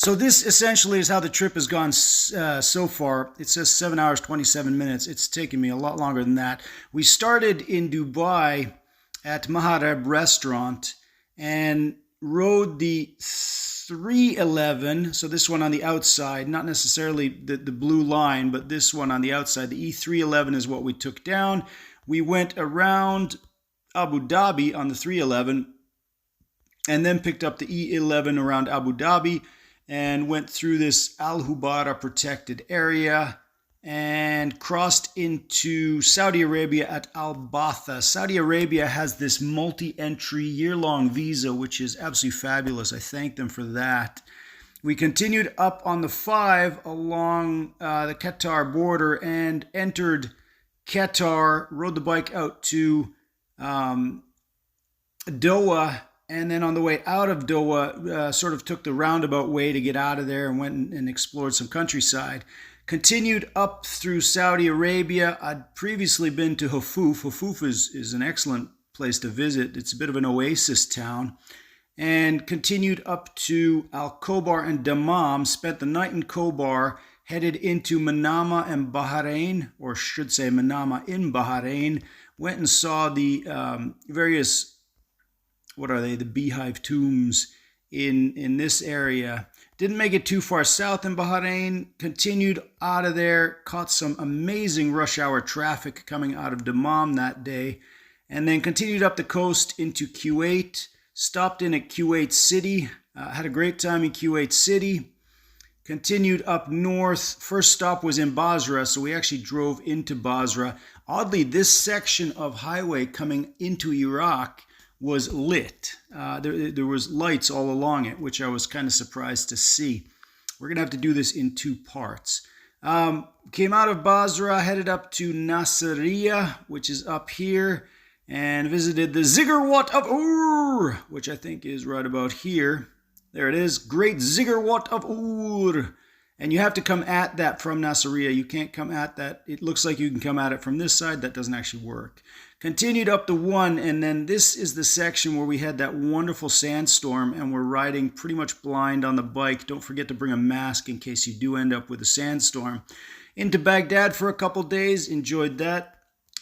So this essentially is how the trip has gone so far. It says 7 hours, 27 minutes. It's taken me a lot longer than that. We started in Dubai at Mahareb restaurant and rode the 311. So this one on the outside, not necessarily the blue line, but this one on the outside. The E311 is what we took down. We went around Abu Dhabi on the 311 and then picked up the E11 around Abu Dhabi and went through this Al Hubara protected area and crossed into Saudi Arabia at Al Batha. Saudi Arabia has this multi-entry year-long visa, which is absolutely fabulous. I thank them for that. We continued up on the 5 along the Qatar border and entered Qatar, rode the bike out to Doha, and then on the way out of Doha, sort of took the roundabout way to get out of there and went and explored some countryside. Continued up through Saudi Arabia. I'd previously been to Hufuf. Hufuf is an excellent place to visit. It's a bit of an oasis town. And continued up to Al Khobar and Dammam. Spent the night in Khobar. Headed into Manama and Bahrain, or should say Manama in Bahrain. Went and saw the various, what are they, the beehive tombs in this area. Didn't make it too far south in Bahrain. Continued out of there. Caught some amazing rush hour traffic coming out of Dammam that day. And then continued up the coast into Kuwait. Stopped in at Kuwait City. Had a great time in Kuwait City. Continued up north. First stop was in Basra, so we actually drove into Basra. Oddly, this section of highway coming into Iraq was lit. There was lights all along it, which I was kind of surprised to see. We're going to have to do this in 2 parts. Came out of Basra, headed up to Nasiriyah, which is up here, and visited the Ziggurat of Ur, which I think is right about here. There it is, Great Ziggurat of Ur. And you have to come at that from Nasiriyah. You can't come at that. It looks like you can come at it from this side. That doesn't actually work. Continued up the 1, and then this is the section where we had that wonderful sandstorm, and we're riding pretty much blind on the bike. Don't forget to bring a mask in case you do end up with a sandstorm. Into Baghdad for a couple days. Enjoyed that.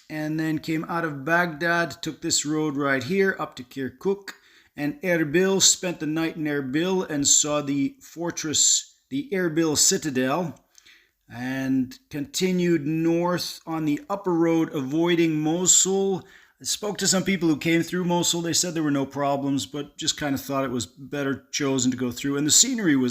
And then came out of Baghdad, took this road right here up to Kirkuk and Erbil. Spent the night in Erbil and saw the fortress, the Erbil Citadel, and continued north on the upper road, avoiding Mosul. I spoke to some people who came through Mosul. They said there were no problems, but just kind of thought it was better chosen to go through. And the scenery was